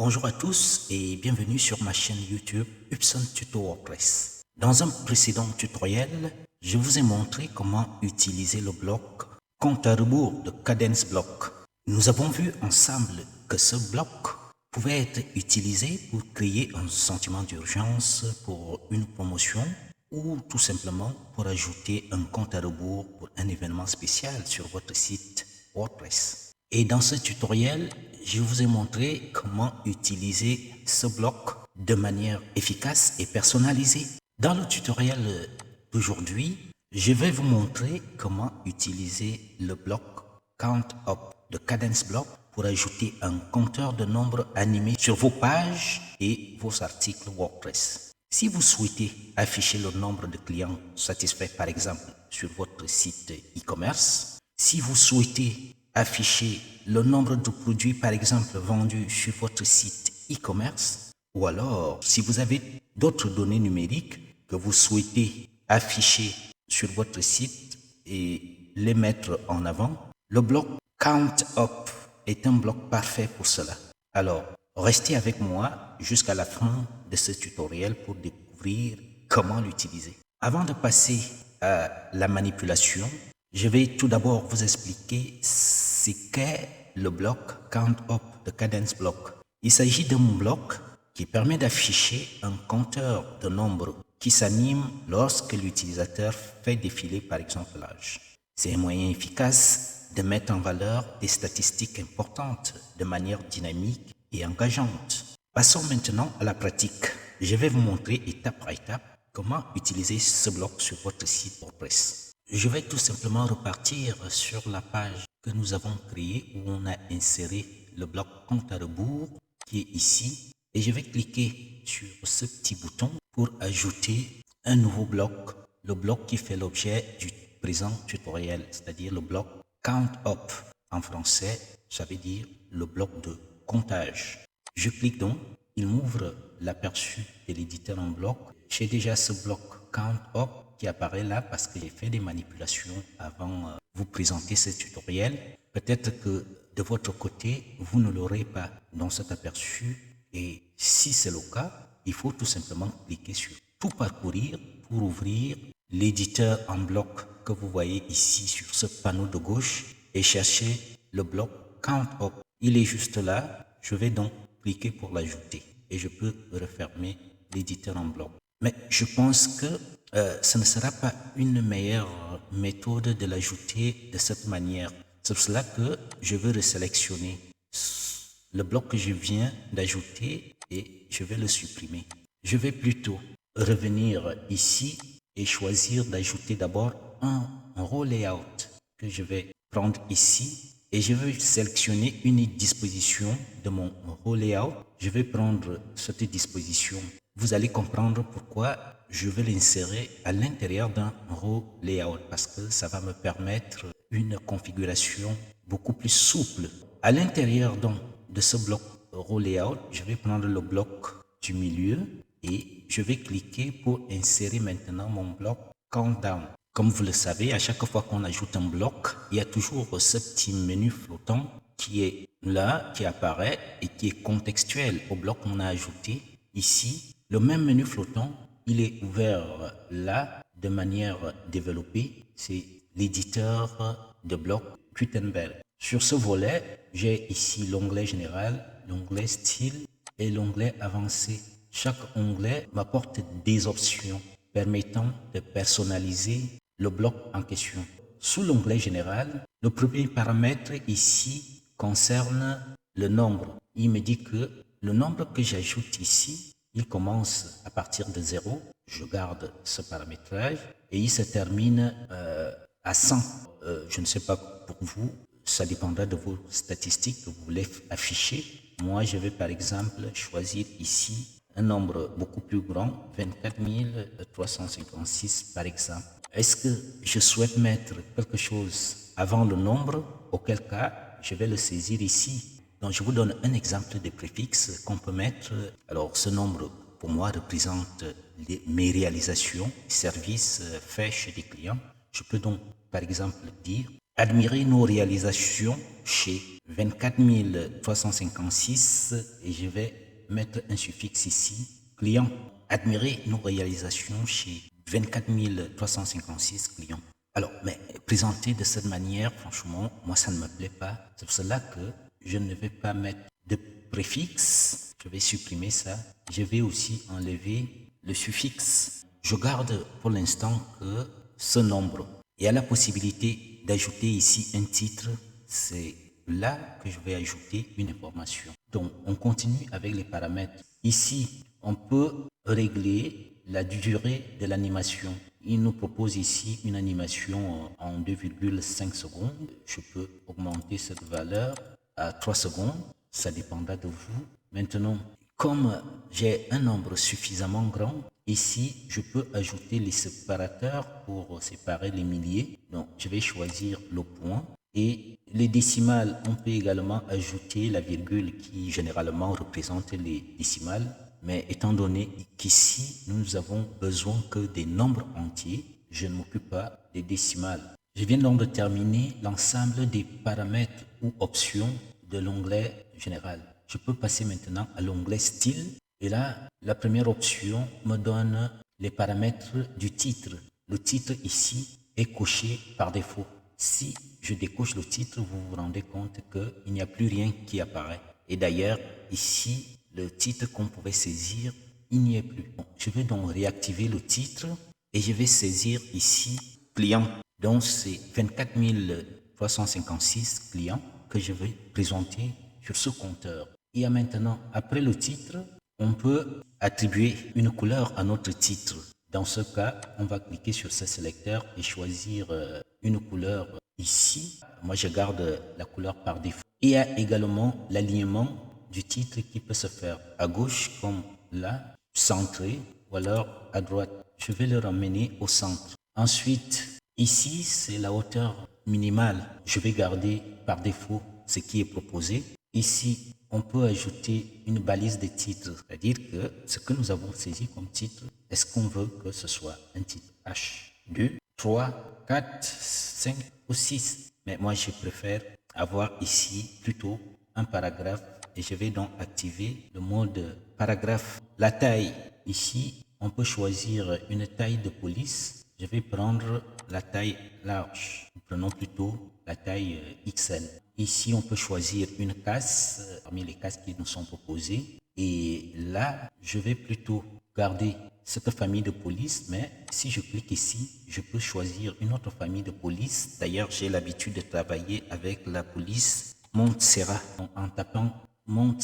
Bonjour à tous et bienvenue sur ma chaîne YouTube Hubson Tuto WordPress. Dans un précédent tutoriel, je vous ai montré comment utiliser le bloc compte à rebours de Kadence Block. Nous avons vu ensemble que ce bloc pouvait être utilisé pour créer un sentiment d'urgence pour une promotion ou tout simplement pour ajouter un compte à rebours pour un événement spécial sur votre site WordPress. Et dans ce tutoriel, je vous ai montré comment utiliser ce bloc de manière efficace et personnalisée. Dans le tutoriel d'aujourd'hui, je vais vous montrer comment utiliser le bloc CountUp de Kadence Block pour ajouter un compteur de nombre animé sur vos pages et vos articles WordPress. Si vous souhaitez afficher le nombre de clients satisfaits, par exemple, sur votre site e-commerce, si vous souhaitez afficher le nombre de produits, par exemple, vendus sur votre site e-commerce, ou alors, si vous avez d'autres données numériques que vous souhaitez afficher sur votre site et les mettre en avant, le bloc CountUp est un bloc parfait pour cela. Alors, restez avec moi jusqu'à la fin de ce tutoriel pour découvrir comment l'utiliser. Avant de passer à la manipulation, je vais tout d'abord vous expliquer ce qu'est le bloc CountUp de Kadence Block. Il s'agit d'un bloc qui permet d'afficher un compteur de nombres qui s'anime lorsque l'utilisateur fait défiler par exemple l'âge. C'est un moyen efficace de mettre en valeur des statistiques importantes de manière dynamique et engageante. Passons maintenant à la pratique. Je vais vous montrer étape par étape comment utiliser ce bloc sur votre site WordPress. Je vais tout simplement repartir sur la page que nous avons créée où on a inséré le bloc compte à rebours qui est ici et je vais cliquer sur ce petit bouton pour ajouter un nouveau bloc, le bloc qui fait l'objet du présent tutoriel, c'est-à-dire le bloc CountUp. En français, ça veut dire le bloc de comptage. Je clique donc, il m'ouvre l'aperçu de l'éditeur en bloc. J'ai déjà ce bloc CountUp qui apparaît là parce que j'ai fait des manipulations avant vous présenter ce tutoriel. Peut-être que de votre côté, vous ne l'aurez pas dans cet aperçu et si c'est le cas, il faut tout simplement cliquer sur tout parcourir pour ouvrir l'éditeur en bloc que vous voyez ici sur ce panneau de gauche et chercher le bloc CountUp. Il est juste là, je vais donc cliquer pour l'ajouter et je peux refermer l'éditeur en bloc. Mais je pense que ce ne sera pas une meilleure méthode de l'ajouter de cette manière. C'est pour cela que je vais resélectionner le bloc que je viens d'ajouter et je vais le supprimer. Je vais plutôt revenir ici et choisir d'ajouter d'abord un row layout que je vais prendre ici et je vais sélectionner une disposition de mon row layout. Je vais prendre cette disposition. Vous allez comprendre pourquoi je vais l'insérer à l'intérieur d'un row layout parce que ça va me permettre une configuration beaucoup plus souple. À l'intérieur donc de ce bloc row layout, je vais prendre le bloc du milieu et je vais cliquer pour insérer maintenant mon bloc countdown. Comme vous le savez, à chaque fois qu'on ajoute un bloc, il y a toujours ce petit menu flottant qui est là, qui apparaît et qui est contextuel au bloc qu'on a ajouté. Ici, le même menu flottant, il est ouvert là de manière développée. C'est l'éditeur de bloc Gutenberg. Sur ce volet, j'ai ici l'onglet général, l'onglet style et l'onglet avancé. Chaque onglet m'apporte des options permettant de personnaliser le bloc en question. Sous l'onglet général, le premier paramètre ici concerne le nombre. Il me dit que le nombre que j'ajoute ici, il commence à partir de 0. Je garde ce paramétrage et il se termine à 100. Je ne sais pas pour vous, ça dépendra de vos statistiques que vous voulez afficher. Moi, je vais par exemple choisir ici un nombre beaucoup plus grand, 24 356 par exemple. Est-ce que je souhaite mettre quelque chose avant le nombre? Auquel cas, je vais le saisir ici. Donc, je vous donne un exemple de préfixe qu'on peut mettre. Alors, ce nombre, pour moi, représente mes réalisations, services faits chez des clients. Je peux donc, par exemple, dire admirer nos réalisations chez 24 356 et je vais mettre un suffixe ici, client. Admirer nos réalisations chez 24 356 clients. Alors, mais présenter de cette manière, franchement, moi ça ne me plaît pas. C'est pour cela que je ne vais pas mettre de préfixe. Je vais supprimer ça. Je vais aussi enlever le suffixe. Je garde pour l'instant que ce nombre. Il y a la possibilité d'ajouter ici un titre. C'est là que je vais ajouter une information. Donc, on continue avec les paramètres. Ici, on peut régler la durée de l'animation. Il nous propose ici une animation en 2,5 secondes. Je peux augmenter cette valeur à 3 secondes. Ça dépendra de vous. Maintenant, comme j'ai un nombre suffisamment grand, ici, je peux ajouter les séparateurs pour séparer les milliers. Donc, je vais choisir le point. Et les décimales, on peut également ajouter la virgule qui généralement représente les décimales. Mais étant donné qu'ici, nous avons besoin que des nombres entiers, je ne m'occupe pas des décimales. Je viens donc de terminer l'ensemble des paramètres ou options de l'onglet général. Je peux passer maintenant à l'onglet style. Et là, la première option me donne les paramètres du titre. Le titre ici est coché par défaut. Si je décoche le titre, vous vous rendez compte qu'il n'y a plus rien qui apparaît. Et d'ailleurs, ici, le titre qu'on pouvait saisir, il n'y est plus. Bon, je vais donc réactiver le titre et je vais saisir ici client. Donc c'est 24 356 clients que je vais présenter sur ce compteur. Et maintenant, après le titre, on peut attribuer une couleur à notre titre. Dans ce cas, on va cliquer sur ce sélecteur et choisir une couleur ici. Moi, je garde la couleur par défaut. Il y a également l'alignement du titre qui peut se faire à gauche comme là, centré, ou alors à droite. Je vais le ramener au centre. Ensuite, ici, c'est la hauteur minimale. Je vais garder par défaut ce qui est proposé. Ici, on peut ajouter une balise de titre, c'est-à-dire que ce que nous avons saisi comme titre, est-ce qu'on veut que ce soit un titre H2, 3, 4, 5 ou 6? Mais moi, je préfère avoir ici plutôt un paragraphe et je vais donc activer le mode paragraphe. La taille, ici, on peut choisir une taille de police. Je vais prendre la taille large. Prenons plutôt la taille XL. Ici, on peut choisir une case parmi les cases qui nous sont proposées. Et là, je vais plutôt garder cette famille de police, mais si je clique ici, je peux choisir une autre famille de police. D'ailleurs, j'ai l'habitude de travailler avec la police Montserrat. Donc, en tapant Mont,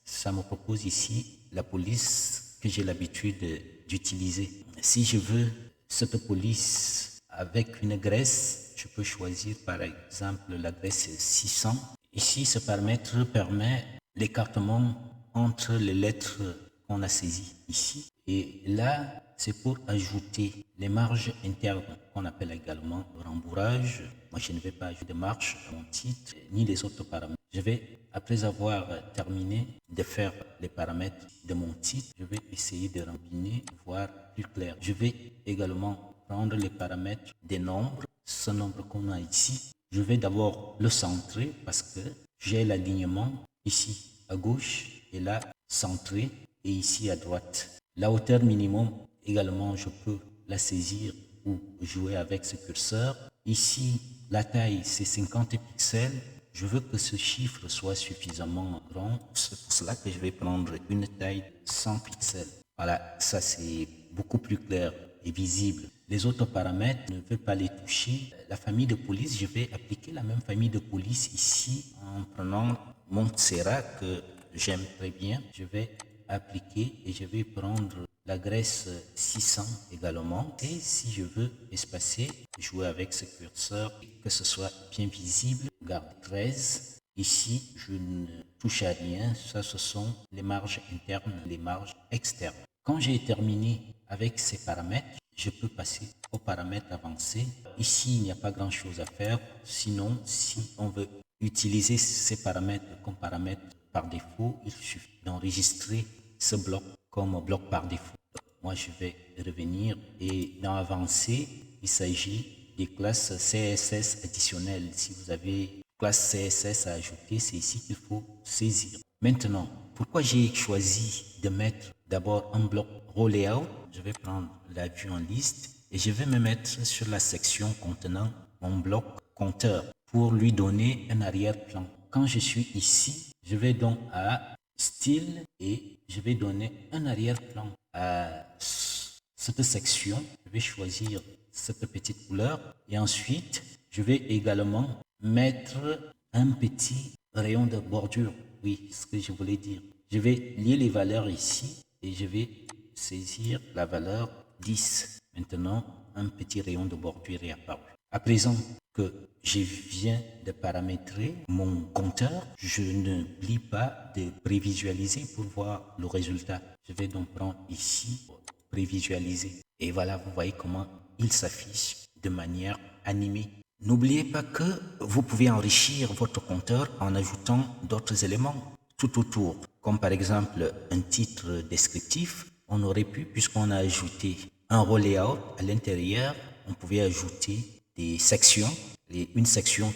ça me propose ici la police que j'ai l'habitude d'utiliser. Si je veux cette police avec une graisse, je peux choisir par exemple la graisse 600. Ici, ce paramètre permet l'écartement entre les lettres qu'on a saisies ici. Et là, c'est pour ajouter les marges internes qu'on appelle également rembourrage. Moi, je ne vais pas ajouter de marge à mon titre ni les autres paramètres. Je vais, après avoir terminé de faire les paramètres de mon titre, je vais essayer de rembiner, voir plus clair. Je vais également prendre les paramètres des nombres, ce nombre qu'on a ici. Je vais d'abord le centrer parce que j'ai l'alignement ici à gauche et là centré et ici à droite. La hauteur minimum également, je peux la saisir ou jouer avec ce curseur. Ici, la taille, c'est 50 pixels. Je veux que ce chiffre soit suffisamment grand. C'est pour cela que je vais prendre une taille 100 pixels. Voilà, ça c'est beaucoup plus clair et visible. Les autres paramètres, je ne veux pas les toucher. La famille de police, je vais appliquer la même famille de police ici en prenant Montserrat que j'aime très bien. Je vais appliquer et je vais prendre la graisse 600 également. Et si je veux espacer, jouer avec ce curseur, que ce soit bien visible, garde 13. Ici, je ne touche à rien. Ça, ce sont les marges internes, les marges externes. Quand j'ai terminé avec ces paramètres, je peux passer aux paramètres avancés. Ici, il n'y a pas grand-chose à faire. Sinon, si on veut utiliser ces paramètres comme paramètres par défaut, il suffit d'enregistrer ce bloc comme bloc par défaut. Moi, je vais revenir et dans Avancer, il s'agit des classes CSS additionnelles. Si vous avez classe CSS à ajouter, c'est ici qu'il faut saisir. Maintenant, pourquoi j'ai choisi de mettre d'abord un bloc Rollout? Je vais prendre la vue en liste et je vais me mettre sur la section contenant mon bloc compteur pour lui donner un arrière-plan. Quand je suis ici, je vais donc à Style et je vais donner un arrière-plan à cette section. Je vais choisir cette petite couleur et ensuite, je vais également mettre un petit rayon de bordure. Oui, ce que je voulais dire. Je vais lier les valeurs ici et je vais saisir la valeur 10. Maintenant, un petit rayon de bordure est apparu. À présent que je viens de paramétrer mon compteur, je n'oublie pas de prévisualiser pour voir le résultat. Je vais donc prendre ici, prévisualiser. Et voilà, vous voyez comment il s'affiche de manière animée. N'oubliez pas que vous pouvez enrichir votre compteur en ajoutant d'autres éléments tout autour, comme par exemple un titre descriptif. On aurait pu, puisqu'on a ajouté un rollout à l'intérieur, on pouvait ajouter des sections, une section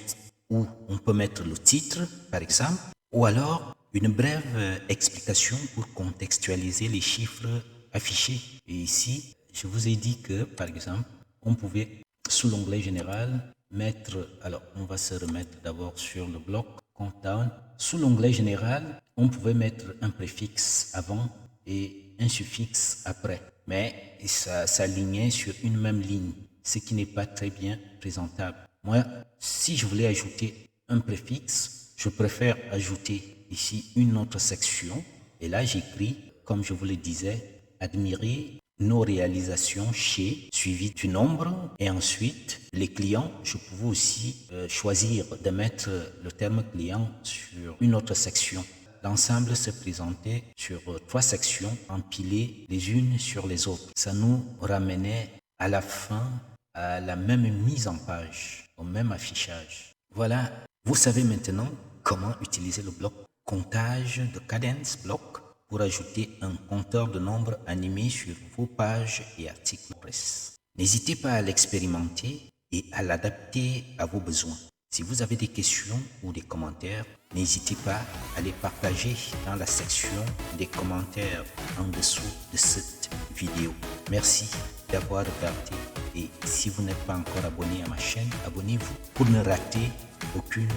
où on peut mettre le titre, par exemple, ou alors une brève explication pour contextualiser les chiffres affichés. Et ici, je vous ai dit que, par exemple, on pouvait, sous l'onglet général, mettre, alors on va se remettre d'abord sur le bloc Countdown. Sous l'onglet général, on pouvait mettre un préfixe avant et un suffixe après, mais ça s'alignait sur une même ligne, ce qui n'est pas très bien présentable. Moi, si je voulais ajouter un préfixe, je préfère ajouter ici une autre section et là j'écris, comme je vous le disais, admirer nos réalisations chez, suivi du nombre, et ensuite les clients. Je pouvais aussi choisir de mettre le terme client sur une autre section. L'ensemble se présentait sur 3 sections empilées les unes sur les autres. Ça nous ramenait à la fin à la même mise en page, au même affichage. Voilà, vous savez maintenant comment utiliser le bloc comptage de Kadence Block pour ajouter un compteur de nombres animé sur vos pages et articles presse. N'hésitez pas à l'expérimenter et à l'adapter à vos besoins. Si vous avez des questions ou des commentaires, n'hésitez pas à les partager dans la section des commentaires en dessous de cette vidéo. Merci d'avoir regardé et si vous n'êtes pas encore abonné à ma chaîne, abonnez-vous pour ne rater aucune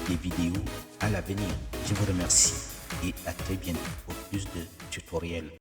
des vidéos à l'avenir. Je vous remercie et à très bientôt pour plus de tutoriels.